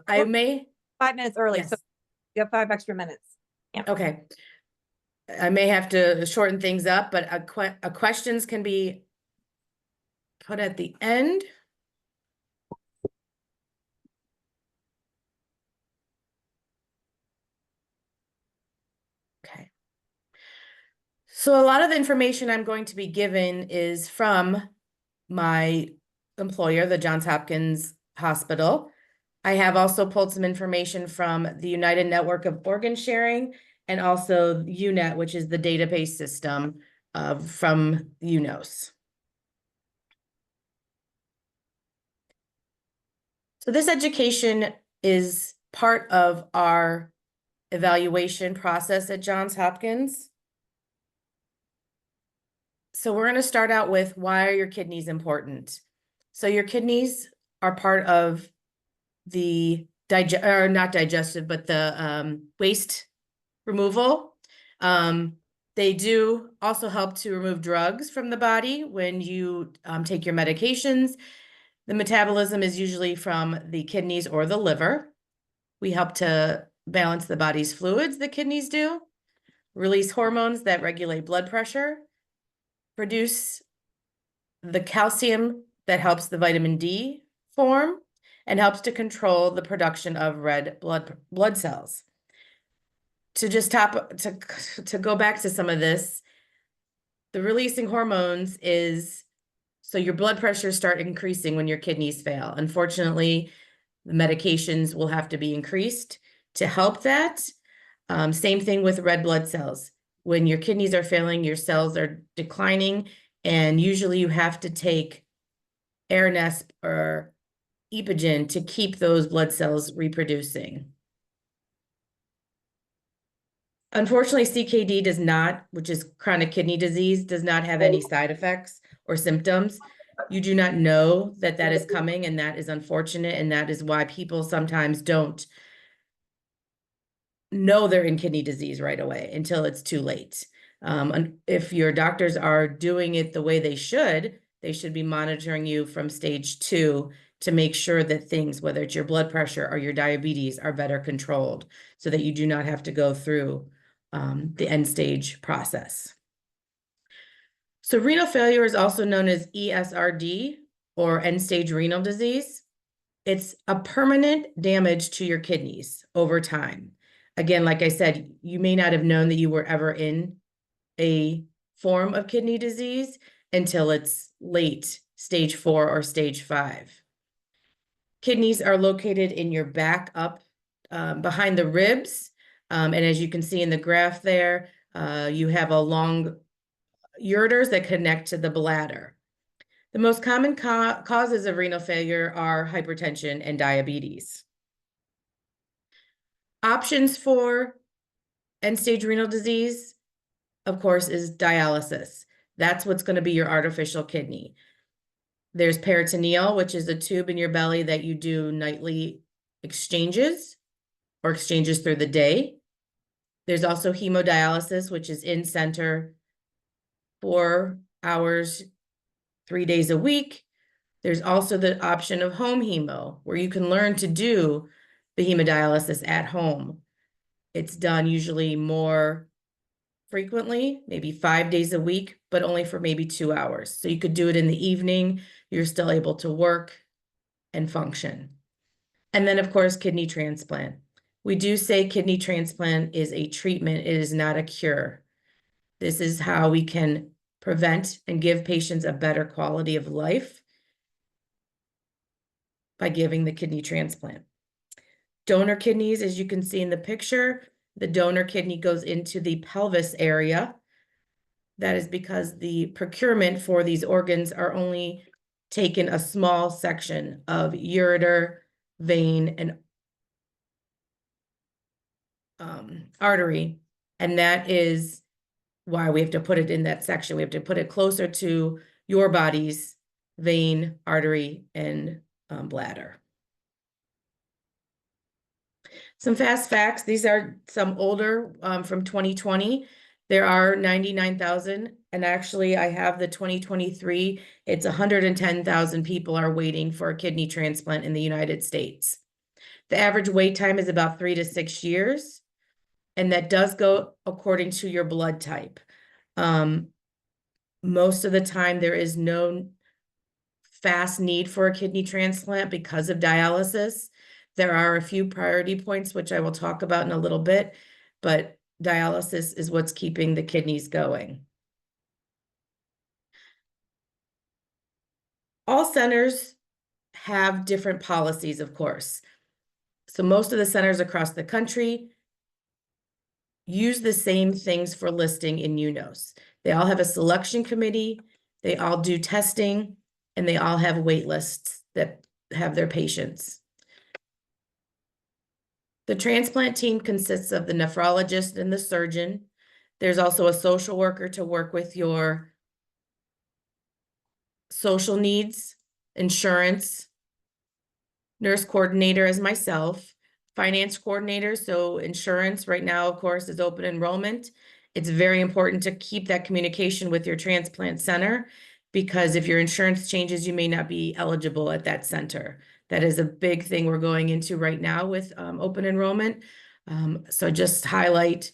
I may, 5 minutes early, yes, so you have 5 extra minutes. Yeah. okay. I may have to shorten things up, but questions can be put at the end. Okay. So a lot of the information I'm going to be given is from my employer, the Johns Hopkins Hospital. I have also pulled some information from the United Network of Organ Sharing and also UNET, which is the database system from UNOS. So this education is part of our evaluation process at Johns Hopkins. So we're going to start out with, why are your kidneys important? So your kidneys are part of the not digestive, but the waste removal. They do also help to remove drugs from the body when you take your medications. The metabolism is usually from the kidneys or the liver. We help to balance the body's fluids, the kidneys do, release hormones that regulate blood pressure, produce the calcium that helps the vitamin D form, and helps to control the production of red blood cells. To go back to some of this, the releasing hormones is so your blood pressure start increasing when your kidneys fail. Unfortunately, the medications will have to be increased to help that. Same thing with red blood cells. When your kidneys are failing, your cells are declining, and usually you have to take Aranesp or Epogen to keep those blood cells reproducing. Unfortunately, CKD does not, which is chronic kidney disease, does not have any side effects or symptoms. You do not know that that is coming, and that is unfortunate, and that is why people sometimes don't know they're in kidney disease right away until it's too late. If your doctors are doing it the way they should be monitoring you from stage 2 to make sure that things, whether it's your blood pressure or your diabetes, are better controlled so that you do not have to go through the end stage process. So renal failure is also known as ESRD, or end stage renal disease. It's a permanent damage to your kidneys over time. Again, like I said, you may not have known that you were ever in a form of kidney disease until it's late stage 4 or stage 5. Kidneys are located in your back up behind the ribs. And as you can see in the graph there, you have a long ureters that connect to the bladder. The most common causes of renal failure are hypertension and diabetes. Options for end-stage renal disease, of course, is dialysis. That's what's going to be your artificial kidney. There's peritoneal, which is a tube in your belly that you do nightly exchanges or exchanges through the day. There's also hemodialysis, which is in center 4 hours, 3 days a week. There's also the option of home hemo, where you can learn to do the hemodialysis at home. It's done usually more frequently, maybe 5 days a week, but only for maybe 2 hours. So you could do it in the evening. You're still able to work and function. And then, of course, kidney transplant. We do say kidney transplant is a treatment. It is not a cure. This is how we can prevent and give patients a better quality of life by giving the kidney transplant. Donor kidneys, as you can see in the picture, the donor kidney goes into the pelvis area. That is because the procurement for these organs are only taken a small section of ureter, vein, and artery. And that is why we have to put it in that section. We have to put it closer to your body's vein, artery, and bladder. Some fast facts. These are some older from 2020. There are 99,000, and actually I have the 2023. It's 110,000 people are waiting for a kidney transplant in the United States. The average wait time is about 3 to 6 years, and that does go according to your blood type. Most of the time, there is no fast need for a kidney transplant because of dialysis. There are a few priority points, which I will talk about in a little bit, but dialysis is what's keeping the kidneys going. All centers have different policies, of course. So most of the centers across the country use the same things for listing in UNOS. They all have a selection committee, they all do testing, and they all have wait lists that have their patients. The transplant team consists of the nephrologist and the surgeon. There's also a social worker to work with your social needs, insurance, nurse coordinator as myself, finance coordinator. So insurance right now, of course, is open enrollment. It's very important to keep that communication with your transplant center, because if your insurance changes, you may not be eligible at that center. That is a big thing we're going into right now with open enrollment. So just highlight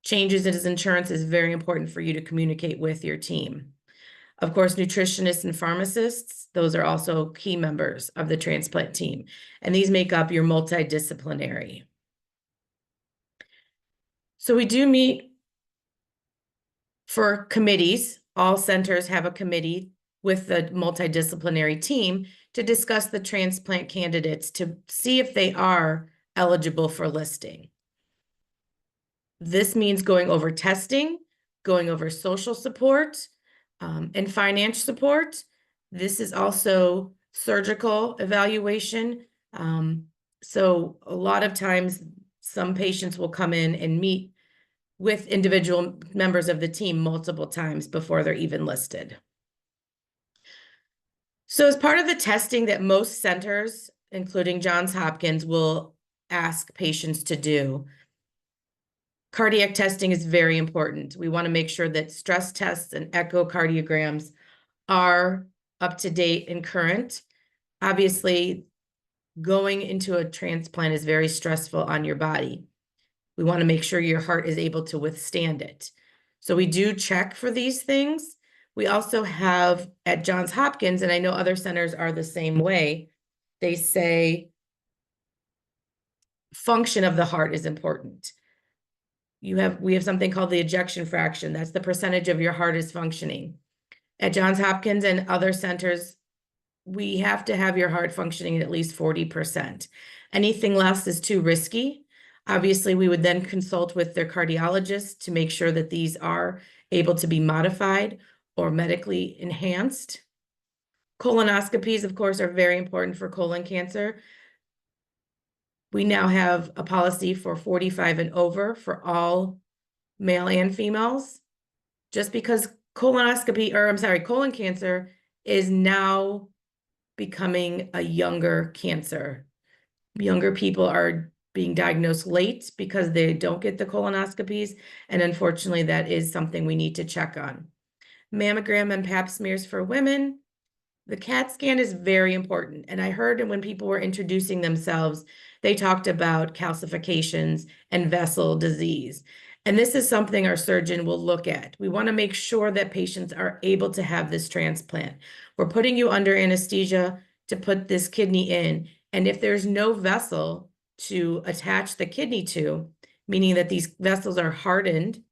changes in his insurance is very important for you to communicate with your team. Of course, nutritionists and pharmacists, those are also key members of the transplant team, and these make up your multidisciplinary. So we do meet for committees. All centers have a committee with the multidisciplinary team to discuss the transplant candidates to see if they are eligible for listing. This means going over testing, going over social support, and finance support. This is also surgical evaluation. So a lot of times some patients will come in and meet with individual members of the team multiple times before they're even listed. So as part of the testing that most centers, including Johns Hopkins, will ask patients to do, cardiac testing is very important. We want to make sure that stress tests and echocardiograms are up to date and current. Obviously, going into a transplant is very stressful on your body. We want to make sure your heart is able to withstand it. So we do check for these things. We also have at Johns Hopkins, and I know other centers are the same way, they say function of the heart is important. We have something called the ejection fraction. That's the percentage of your heart is functioning. At Johns Hopkins and other centers, we have to have your heart functioning at least 40%. Anything less is too risky. Obviously, we would then consult with their cardiologist to make sure that these are able to be modified or medically enhanced. Colonoscopies, of course, are very important for colon cancer. We now have a policy for 45 and over for all male and females, just because colon cancer is now becoming a younger cancer. Younger people are being diagnosed late because they don't get the colonoscopies, and unfortunately, that is something we need to check on. Mammogram and pap smears for women. The CAT scan is very important, and I heard when people were introducing themselves, they talked about calcifications and vessel disease. And this is something our surgeon will look at. We want to make sure that patients are able to have this transplant. We're putting you under anesthesia to put this kidney in. And if there's no vessel to attach the kidney to, meaning that these vessels are hardened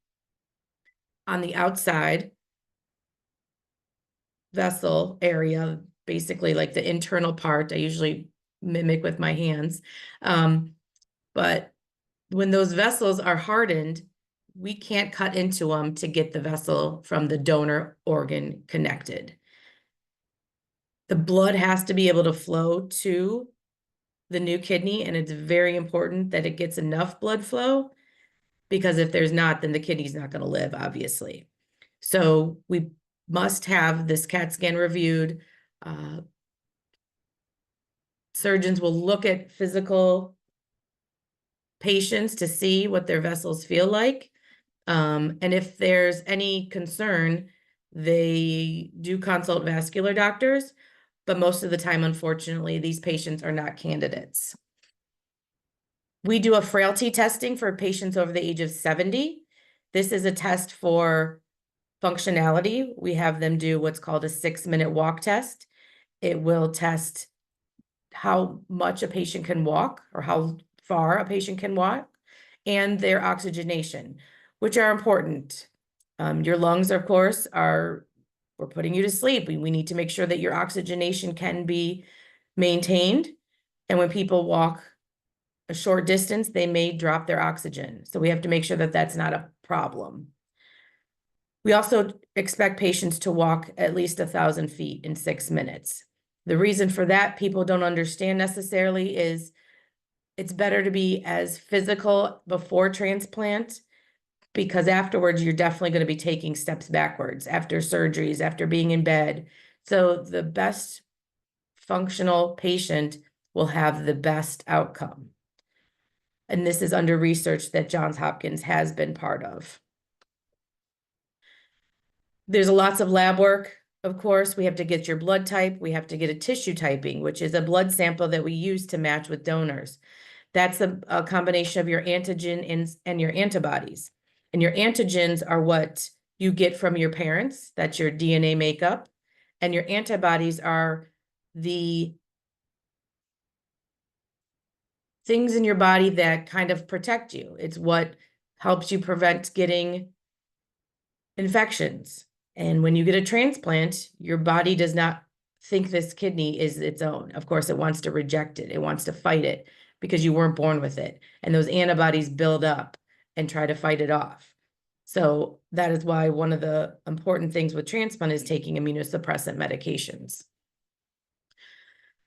on the outside vessel area, basically like the internal part, I usually mimic with my hands. But when those vessels are hardened, we can't cut into them to get the vessel from the donor organ connected. The blood has to be able to flow to the new kidney, and it's very important that it gets enough blood flow, because if there's not, then the kidney's not going to live, obviously. So we must have this CAT scan reviewed. Surgeons will look at physical patients to see what their vessels feel like. And if there's any concern, they do consult vascular doctors, but most of the time, unfortunately, these patients are not candidates. We do a frailty testing for patients over the age of 70. This is a test for functionality. We have them do what's called a 6-minute walk test. It will test how much a patient can walk or how far a patient can walk, and their oxygenation, which are important. Your lungs, of course, we're putting you to sleep. We need to make sure that your oxygenation can be maintained. And when people walk a short distance, they may drop their oxygen. So we have to make sure that that's not a problem. We also expect patients to walk at least 1,000 feet in 6 minutes. The reason for that, people don't understand necessarily, is it's better to be as physical before transplant, because afterwards you're definitely going to be taking steps backwards after surgeries, after being in bed. So the best functional patient will have the best outcome. And this is under research that Johns Hopkins has been part of. There's lots of lab work, of course. We have to get your blood type. We have to get a tissue typing, which is a blood sample that we use to match with donors. That's a combination of your antigen and your antibodies. And your antigens are what you get from your parents. That's your DNA makeup. And your antibodies are the things in your body that kind of protect you. It's what helps you prevent getting infections. And when you get a transplant, your body does not think this kidney is its own. Of course, it wants to reject it. It wants to fight it because you weren't born with it. And those antibodies build up and try to fight it off. So that is why one of the important things with transplant is taking immunosuppressant medications.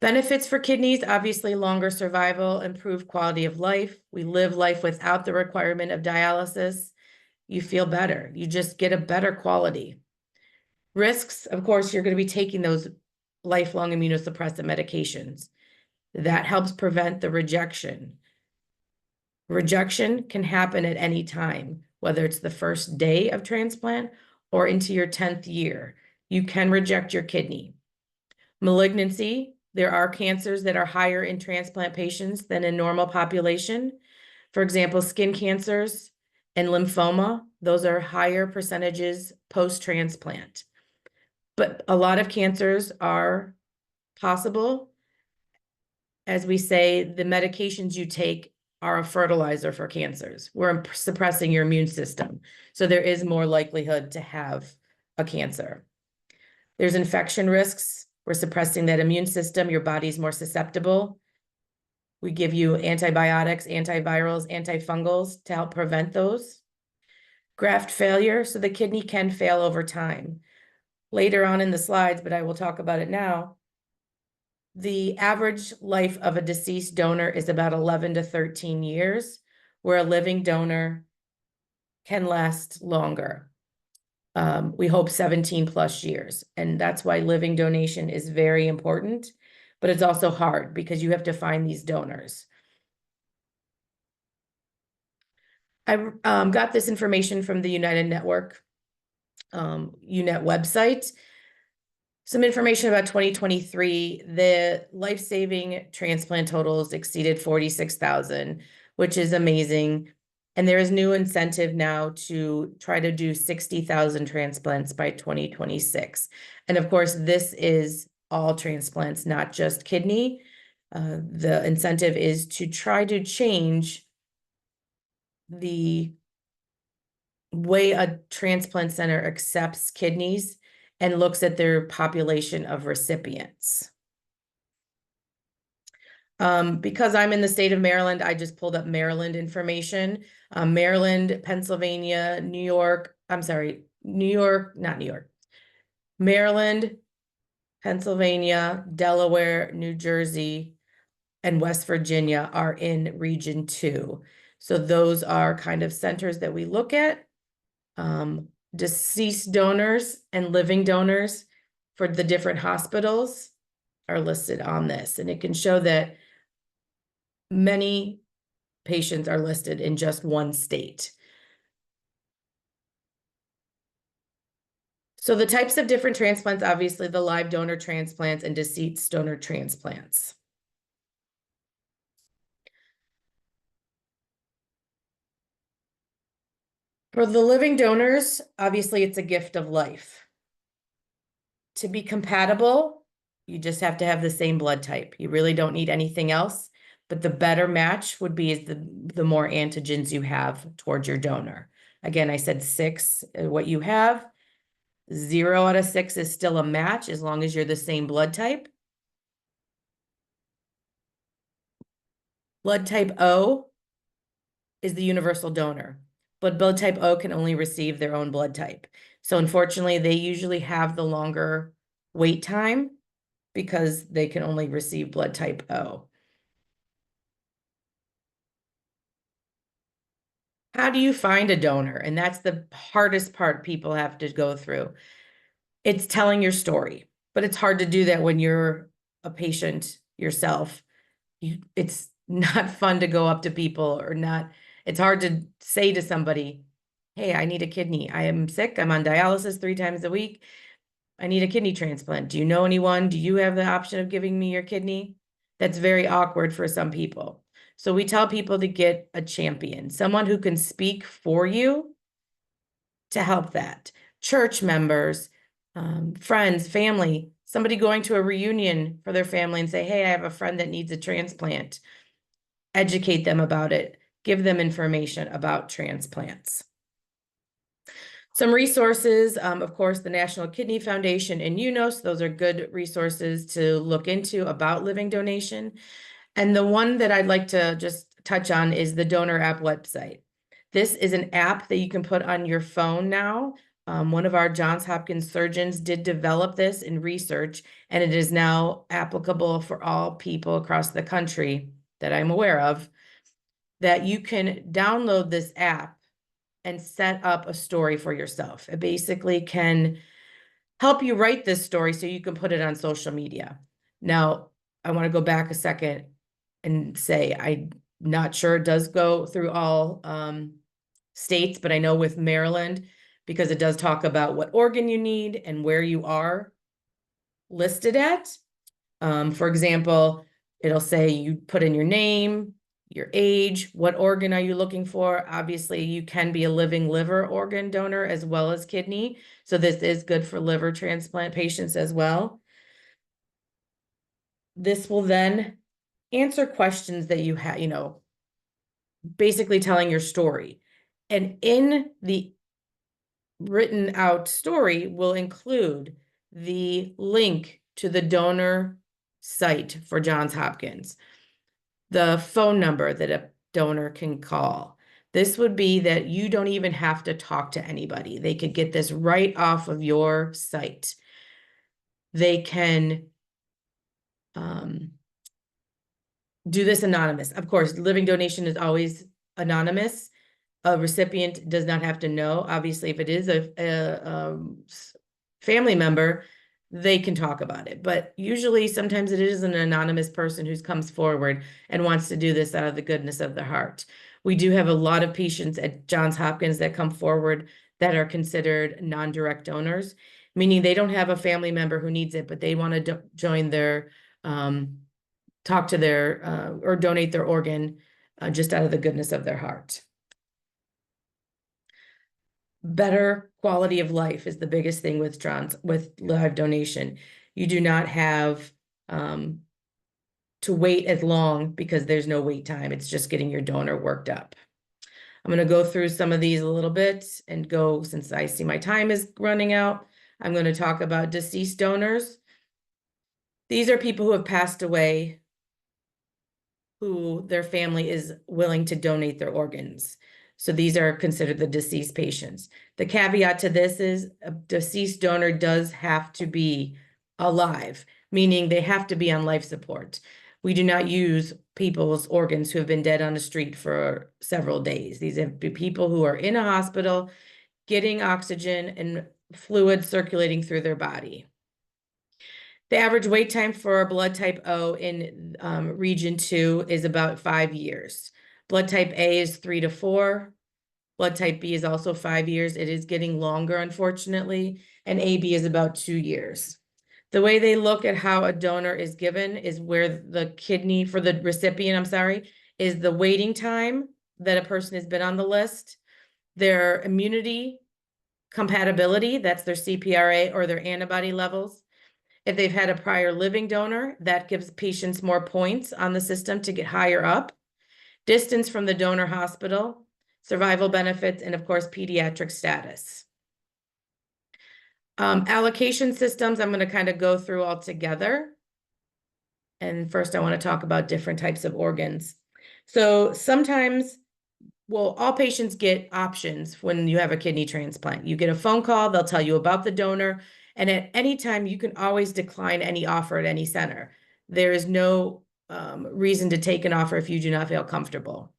Benefits for kidneys, obviously longer survival, improved quality of life. We live life without the requirement of dialysis. You feel better. You just get a better quality. Risks, of course, you're going to be taking those lifelong immunosuppressant medications. That helps prevent the rejection. Rejection can happen at any time, whether it's the first day of transplant or into your 10th year. You can reject your kidney. Malignancy, there are cancers that are higher in transplant patients than in normal population. For example, skin cancers and lymphoma, those are higher percentages post-transplant. But a lot of cancers are possible. As we say, the medications you take are a fertilizer for cancers. We're suppressing your immune system. So there is more likelihood to have a cancer. There's infection risks. We're suppressing that immune system. Your body's more susceptible. We give you antibiotics, antivirals, antifungals to help prevent those. Graft failure, so the kidney can fail over time. Later on in the slides, but I will talk about it now. The average life of a deceased donor is about 11 to 13 years, where a living donor can last longer. We hope 17 plus years. And that's why living donation is very important, but it's also hard because you have to find these donors. I got this information from the United Network, UNET website. Some information about 2023, the life-saving transplant totals exceeded 46,000, which is amazing. And there is new incentive now to try to do 60,000 transplants by 2026. And of course, this is all transplants, not just kidney. The incentive is to try to change the way a transplant center accepts kidneys and looks at their population of recipients. Because I'm in the state of Maryland, I just pulled up Maryland information. Maryland, Pennsylvania, New York, Maryland, Pennsylvania, Delaware, New Jersey, and West Virginia are in Region 2. So those are kind of centers that we look at. Deceased donors and living donors for the different hospitals are listed on this. And it can show that many patients are listed in just one state. So the types of different transplants, obviously the live donor transplants and deceased donor transplants. For the living donors, obviously it's a gift of life. To be compatible, you just have to have the same blood type. You really don't need anything else, but the better match would be is the more antigens you have towards your donor. Again, I said 6, what you have. 0 out of 6 is still a match as long as you're the same blood type. Blood type O is the universal donor, but blood type O can only receive their own blood type. So unfortunately, they usually have the longer wait time because they can only receive blood type O. How do you find a donor? And that's the hardest part people have to go through. It's telling your story, but it's hard to do that when you're a patient yourself. It's not fun to go up to people or not. It's hard to say to somebody, hey, I need a kidney. I am sick. I'm on dialysis 3 times a week. I need a kidney transplant. Do you know anyone? Do you have the option of giving me your kidney? That's very awkward for some people. So we tell people to get a champion, someone who can speak for you to help that. Church members, friends, family, somebody going to a reunion for their family and say, hey, I have a friend that needs a transplant. Educate them about it. Give them information about transplants. Some resources, of course, the National Kidney Foundation and UNOS, those are good resources to look into about living donation. And the one that I'd like to just touch on is the donor app website. This is an app that you can put on your phone now. One of our Johns Hopkins surgeons did develop this in research, and it is now applicable for all people across the country that I'm aware of, that you can download this app and set up a story for yourself. It basically can help you write this story so you can put it on social media. Now, I want to go back a second and say I'm not sure it does go through all states, but I know with Maryland, because it does talk about what organ you need and where you are listed at. For example, it'll say you put in your name, your age, what organ are you looking for? Obviously, you can be a living liver organ donor as well as kidney. So this is good for liver transplant patients as well. This will then answer questions that you have, basically telling your story. And in the written out story will include the link to the donor site for Johns Hopkins, the phone number that a donor can call. This would be that you don't even have to talk to anybody. They could get this right off of your site. They can do this anonymous. Of course, living donation is always anonymous. A recipient does not have to know. Obviously, if it is a family member, they can talk about it. But usually, sometimes it is an anonymous person who comes forward and wants to do this out of the goodness of their heart. We do have a lot of patients at Johns Hopkins that come forward that are considered non-direct donors, meaning they don't have a family member who needs it, but they want to join their, talk to their, or donate their organ just out of the goodness of their heart. Better quality of life is the biggest thing with live donation. You do not have to wait as long because there's no wait time. It's just getting your donor worked up. I'm going to go through some of these a little bit and go, since I see my time is running out, I'm going to talk about deceased donors. These are people who have passed away, who their family is willing to donate their organs. So these are considered the deceased patients. The caveat to this is a deceased donor does have to be alive, meaning they have to be on life support. We do not use people's organs who have been dead on the street for several days. These have been people who are in a hospital getting oxygen and fluid circulating through their body. The average wait time for blood type O in region 2 is about 5 years. Blood type A is 3 to 4. Blood type B is also 5 years. It is getting longer, unfortunately, and AB is about 2 years. The way they look at how a donor is given is where the kidney for the recipient, is the waiting time that a person has been on the list. their immunity compatibility, that's their CPRA or their antibody levels. If they've had a prior living donor, that gives patients more points on the system to get higher up. Distance from the donor hospital, survival benefits, and of course, pediatric status. Allocation systems, I'm going to kind of go through all together. And first, I want to talk about different types of organs. So sometimes, well, all patients get options when you have a kidney transplant. You get a phone call, they'll tell you about the donor, and at any time, you can always decline any offer at any center. There is no reason to take an offer if you do not feel comfortable.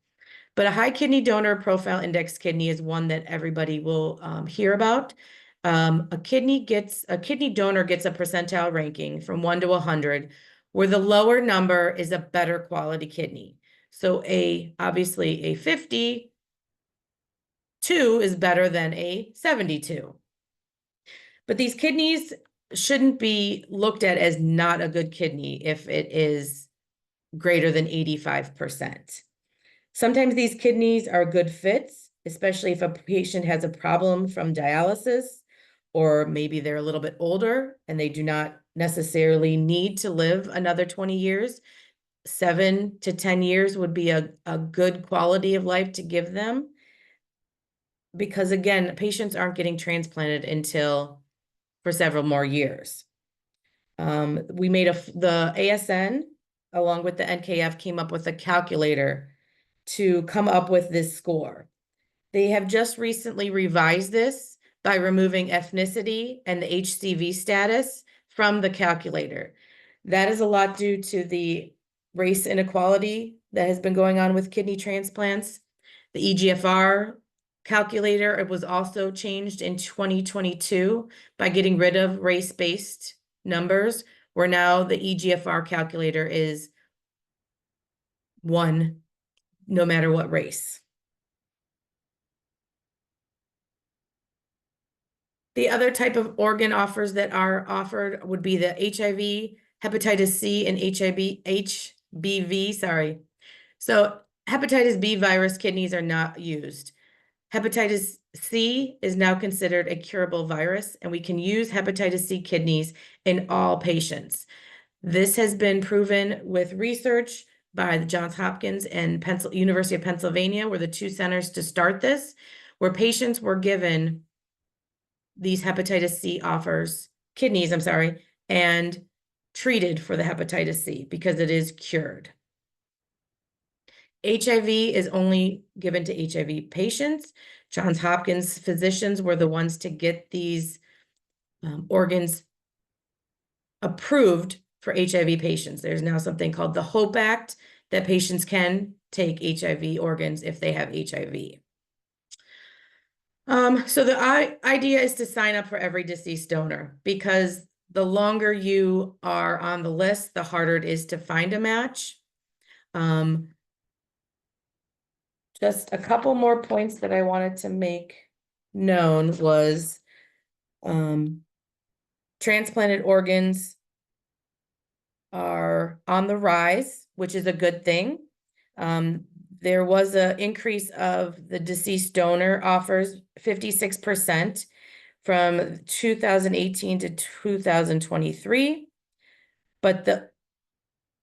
But a high kidney donor profile index kidney is one that everybody will hear about. A kidney donor gets a percentile ranking from 1 to 100, where the lower number is a better quality kidney. So obviously a 52 is better than a 72. But these kidneys shouldn't be looked at as not a good kidney if it is greater than 85%. Sometimes these kidneys are good fits, especially if a patient has a problem from dialysis, or maybe they're a little bit older and they do not necessarily need to live another 20 years. 7 to 10 years would be a good quality of life to give them. Because again, patients aren't getting transplanted until for several more years. We made the ASN along with the NKF came up with a calculator to come up with this score. They have just recently revised this by removing ethnicity and the HCV status from the calculator. That is a lot due to the race inequality that has been going on with kidney transplants. The EGFR calculator, it was also changed in 2022 by getting rid of race-based numbers, where now the EGFR calculator is 1, no matter what race. The other type of organ offers that are offered would be the HIV, hepatitis C, and HBV, sorry. So hepatitis B virus kidneys are not used. Hepatitis C is now considered a curable virus, and we can use hepatitis C kidneys in all patients. This has been proven with research by the Johns Hopkins and University of Pennsylvania, were the two centers to start this, where patients were given these hepatitis C kidneys, and treated for the hepatitis C because it is cured. HIV is only given to HIV patients. Johns Hopkins physicians were the ones to get these organs approved for HIV patients. There's now something called the HOPE Act that patients can take HIV organs if they have HIV. So the idea is to sign up for every deceased donor, because the longer you are on the list, the harder it is to find a match. Just a couple more points that I wanted to make known was transplanted organs are on the rise, which is a good thing. There was an increase of the deceased donor offers 56% from 2018 to 2023, but the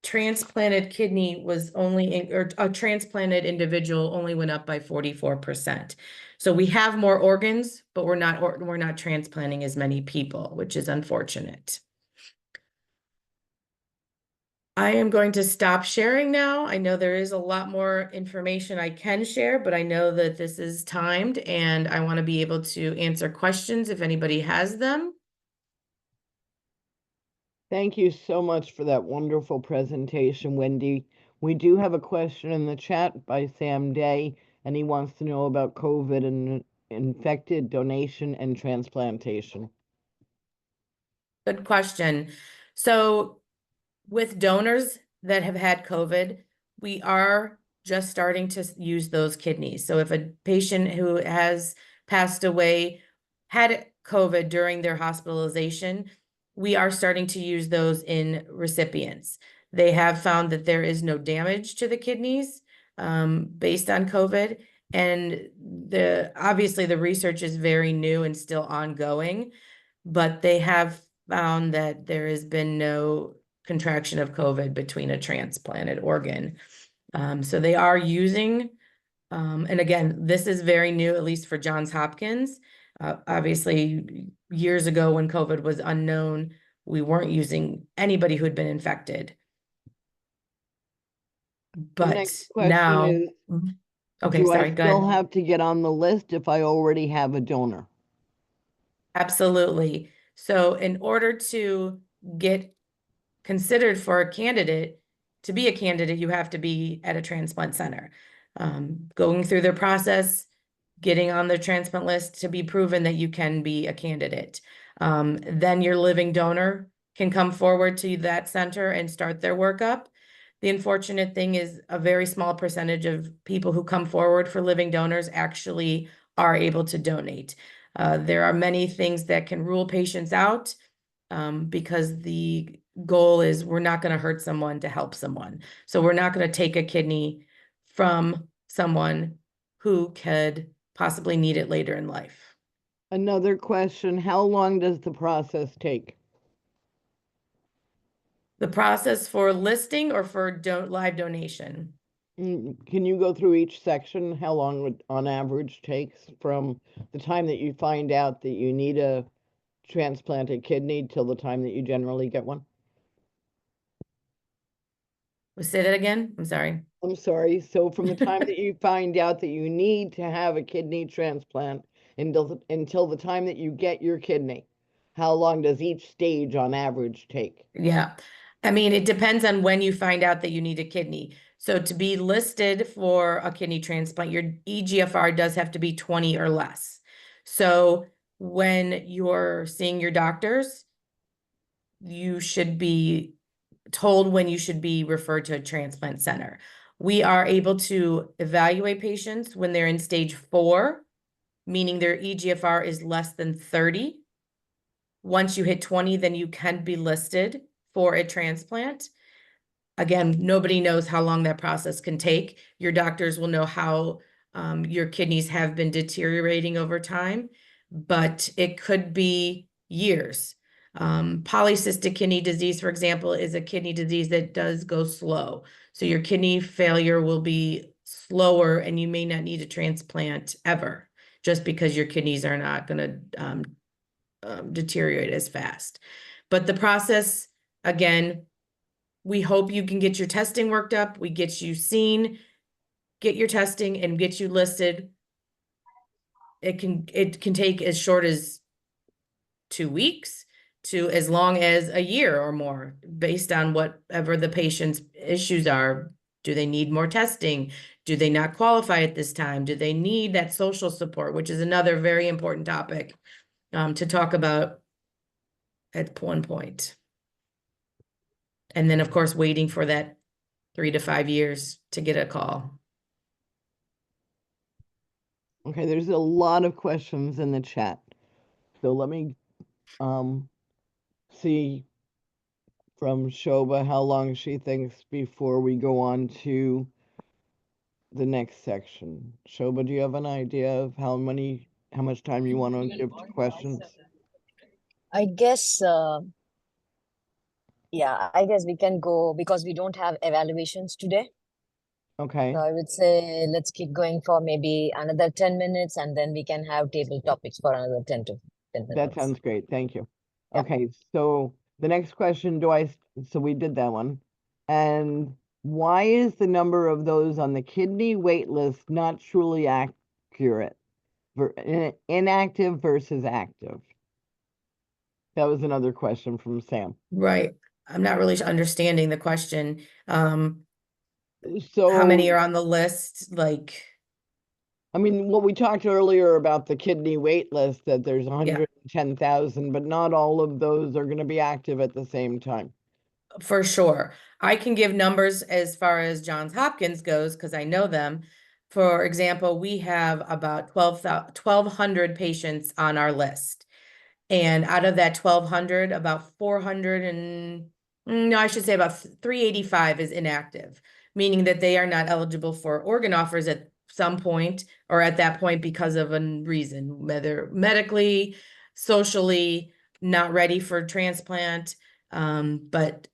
transplanted kidney was only, or a transplanted individual only went up by 44%. So we have more organs, but we're not transplanting as many people, which is unfortunate. I am going to stop sharing now. I know there is a lot more information I can share, but I know that this is timed and I want to be able to answer questions if anybody has them. Thank you so much for that wonderful presentation, Wendy. We do have a question in the chat by Sam Day, and he wants to know about COVID and infected donation and transplantation. Good question. So with donors that have had COVID, we are just starting to use those kidneys. So if a patient who has passed away had COVID during their hospitalization, we are starting to use those in recipients. They have found that there is no damage to the kidneys based on COVID, And obviously the research is very new and still ongoing, but they have found that there has been no contraction of COVID between a transplanted organ. So they are using, and again, this is very new, at least for Johns Hopkins. Obviously, years ago when COVID was unknown, we weren't using anybody who had been infected. The next But question now, is, okay, do I sorry, go still ahead. have to get on the list if I already have a donor? Absolutely. So in order to get considered for a candidate, to be a candidate, you have to be at a transplant center. Going through their process, getting on the transplant list to be proven that you can be a candidate. Then your living donor can come forward to that center and start their workup. The unfortunate thing is a very small percentage of people who come forward for living donors actually are able to donate. There are many things that can rule patients out, because the goal is we're not going to hurt someone to help someone. So we're not going to take a kidney from someone who could possibly need it later in life. Another question, how long does the process take? The process for listing or for live donation? Can you go through each section, how long it on average takes from the time that you find out that you need a transplanted kidney till the time that you generally get one? Say that again. I'm sorry. I'm sorry. So from the time that you find out that you need to have a kidney transplant until the time that you get your kidney, how long does each stage on average take? Yeah. I mean, it depends on when you find out that you need a kidney. So to be listed for a kidney transplant, your eGFR does have to be 20 or less. So when you're seeing your doctors, you should be told when you should be referred to a transplant center. We are able to evaluate patients when they're in stage 4, meaning their eGFR is less than 30. Once you hit 20, then you can be listed for a transplant. Again, nobody knows how long that process can take. Your doctors will know how your kidneys have been deteriorating over time, but it could be years. Polycystic kidney disease, for example, is a kidney disease that does go slow. So your kidney failure will be slower and you may not need a transplant ever, just because your kidneys are not going to deteriorate as fast. But the process, again, we hope you can get your testing worked up. We get you seen, get your testing, and get you listed. It can take as short as 2 weeks to as long as a year or more, based on whatever the patient's issues are. Do they need more testing? Do they not qualify at this time? Do they need that social support, which is another very important topic to talk about at one point. And then, of course, waiting for that 3 to 5 years to get a call. Okay, there's a lot of questions in the chat. So let me see from Shoba how long she thinks before we go on to the next section. Shoba, do you have an idea of how much time you want to give to questions? I guess, yeah, I guess we can go because we don't have evaluations today. Okay, So I would say let's keep going for maybe another 10 minutes and then we can have table topics for another 10 to 10 that minutes. sounds great. Thank you. Yeah. Okay, so the next question, so we did that one. And why is the number of those on the kidney wait list not truly accurate? Inactive versus active? That was another question from Sam. Right. I'm not really understanding the question. How So, many are on the list? Like, I mean, what we talked earlier about the kidney wait list, that there's yeah, 110,000, but not all of those are going to be active at the same time. for sure. I can give numbers as far as Johns Hopkins goes because I know them. For example, we have about 1,200 patients on our list. And out of that 1,200, about 400 and, no, I should say about 385 is inactive, meaning that they are not eligible for organ offers at some point or at that point because of a reason, whether medically, socially, not ready for transplant. But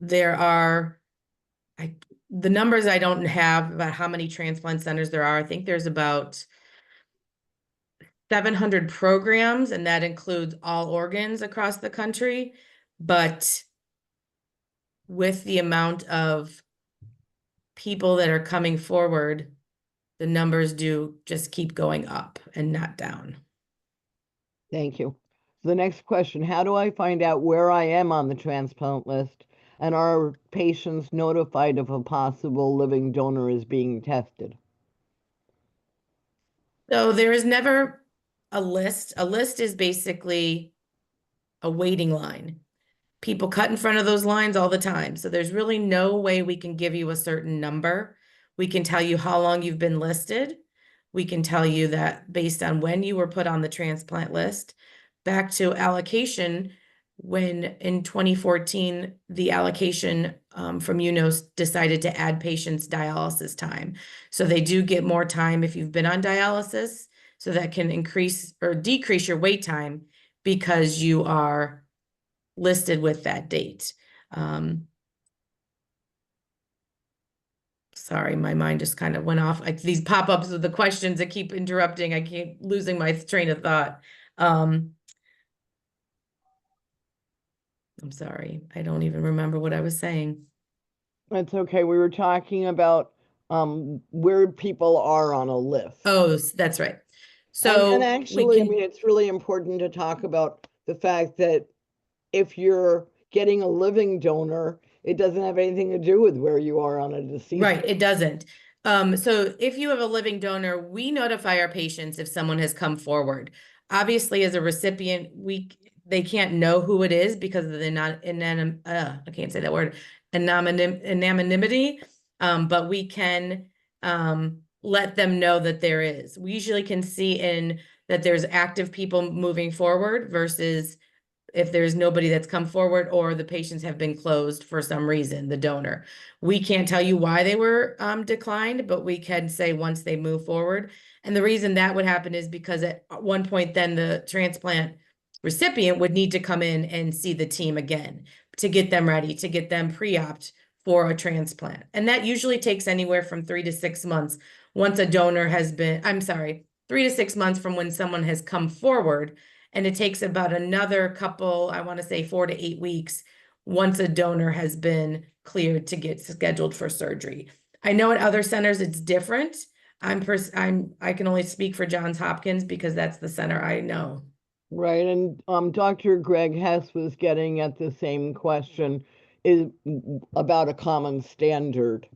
there are, the numbers I don't have about how many transplant centers there are. I think there's about 700 programs, and that includes all organs across the country. But with the amount of people that are coming forward, the numbers do just keep going up and not down. Thank you. The next question, how do I find out where I am on the transplant list? And are patients notified if a possible living donor is being tested? So there is never a list. A list is basically a waiting line. People cut in front of those lines all the time. So there's really no way we can give you a certain number. We can tell you how long you've been listed. We can tell you that based on when you were put on the transplant list. Back to allocation, when in 2014, the allocation from UNOS decided to add patients dialysis time. So they do get more time if you've been on dialysis. So that can increase or decrease your wait time because you are listed with that date. Sorry, my mind just kind of went off. Like these pop-ups of the questions that keep interrupting. I keep losing my train of thought. I'm sorry. I don't even remember what I was saying. That's okay. We were talking about where people are on a list. Oh, that's right. So and we actually, I can, mean, it's really important to talk about the fact that if you're getting a living donor, it doesn't have anything to do with where you are on a deceased. right, it doesn't. So if you have a living donor, we notify our patients if someone has come forward. Obviously, as a recipient, they can't know who it is because of the I can't say that word, anonymity. But we can let them know that there is. We usually can see in that there's active people moving forward versus if there's nobody that's come forward or the patients have been closed for some reason, the donor. We can't tell you why they were declined, but we can say once they move forward. And the reason that would happen is because at one point then the transplant recipient would need to come in and see the team again to get them ready, to get them pre-opt for a transplant. And that usually takes anywhere from 3 to 6 months once a donor has been, 3 to 6 months from when someone has come forward. And it takes about another couple, I want to say 4 to 8 weeks, once a donor has been cleared to get scheduled for surgery. I know at other centers it's different. I can only speak for Johns Hopkins because that's the center I know. Right, and Dr. Greg Hess was getting at the same question, is about a common standard.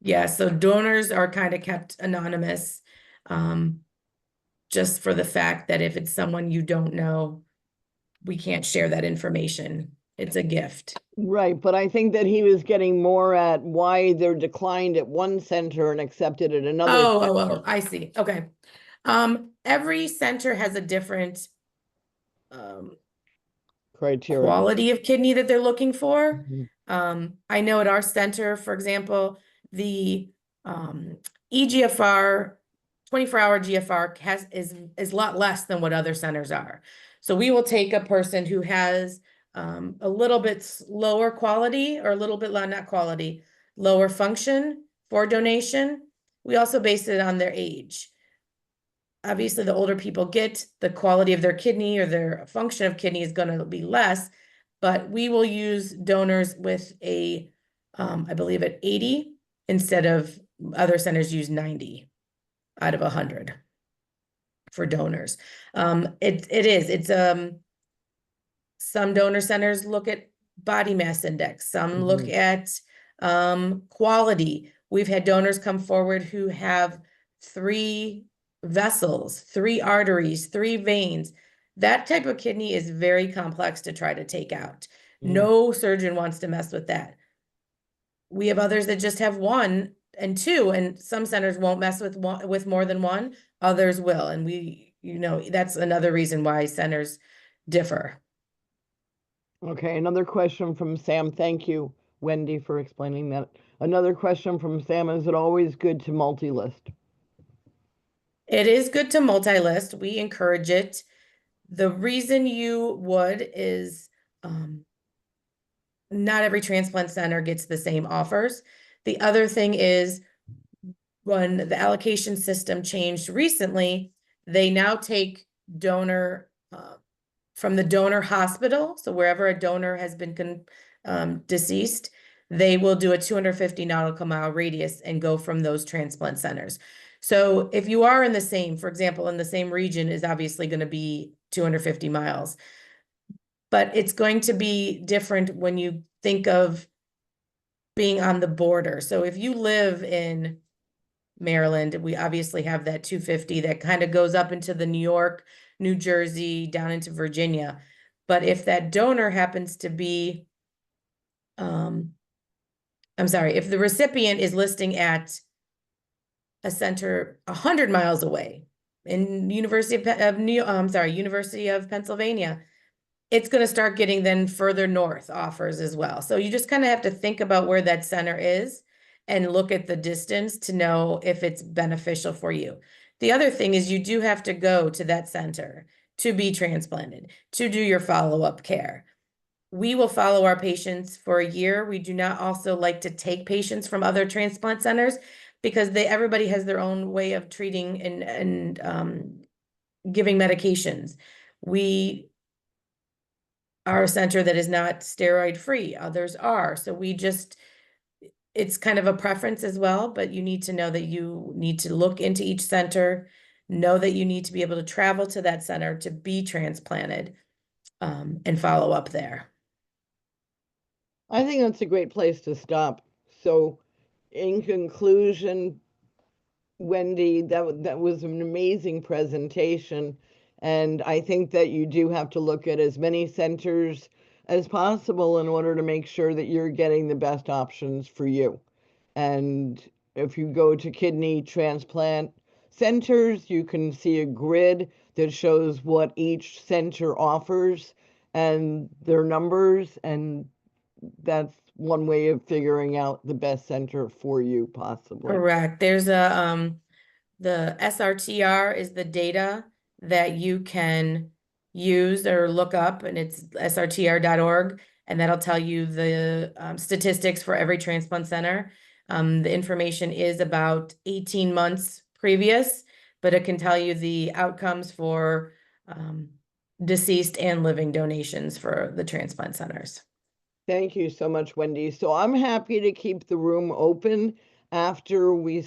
Yeah, so donors are kind of kept anonymous, just for the fact that if it's someone you don't know, we can't share that information. It's a gift. Right, but I think that he was getting more at why they're declined at one center and accepted at another. Oh, I see. Okay. Every center has a different criteria. Quality of kidney that they're looking for. Mhm. I know at our center, for example, the EGFR, 24-hour GFR is a lot less than what other centers are. So we will take a person who has a little bit lower quality or a little bit not quality, lower function for donation. We also base it on their age. Obviously, the older people get, the quality of their kidney or their function of kidney is going to be less, but we will use donors with a, I believe at 80 instead of other centers use 90 out of 100 for donors. It's some donor centers look at body mass index, some look at quality. We've had donors come forward who have 3 vessels, 3 arteries, 3 veins. That type of kidney is very complex to try to take out. No surgeon wants to mess with that. We have others that just have 1 and 2, and some centers won't mess with more than 1, others will. And that's another reason why centers differ. Okay, another question from Sam. Thank you, Wendy, for explaining that. Another question from Sam, is it always good to multi-list? It is good to multi-list. We encourage it. The reason you would is not every transplant center gets the same offers. The other thing is when the allocation system changed recently, they now take donor from the donor hospital. So wherever a donor has been deceased, they will do a 250 nautical mile radius and go from those transplant centers. So if you are in the same, for example, in the same region is obviously going to be 250 miles. But it's going to be different when you think of being on the border. So if you live in Maryland, we obviously have that 250 that kind of goes up into the New York, New Jersey, down into Virginia. But if that donor happens to be, I'm sorry, if the recipient is listing at a center 100 miles away in University of Pennsylvania, it's going to start getting then further north offers as well. So you just kind of have to think about where that center is and look at the distance to know if it's beneficial for you. The other thing is you do have to go to that center to be transplanted, to do your follow-up care. We will follow our patients for a year. We do not also like to take patients from other transplant centers because everybody has their own way of treating and giving medications. We are a center that is not steroid free. Others are. So it's kind of a preference as well, but you need to know that you need to look into each center, know that you need to be able to travel to that center to be transplanted, and follow up there. I think that's a great place to stop. So in conclusion, Wendy, that was an amazing presentation. And I think that you do have to look at as many centers as possible in order to make sure that you're getting the best options for you. And if you go to kidney transplant centers, you can see a grid that shows what each center offers and their numbers. And that's one way of figuring out the best center for you, possibly. Correct. There's the SRTR is the data that you can use or look up, and it's srtr.org, and that'll tell you the statistics for every transplant center. The information is about 18 months previous, but it can tell you the outcomes for deceased and living donations for the transplant centers. Thank you so much, Wendy. So I'm happy to keep the room open after we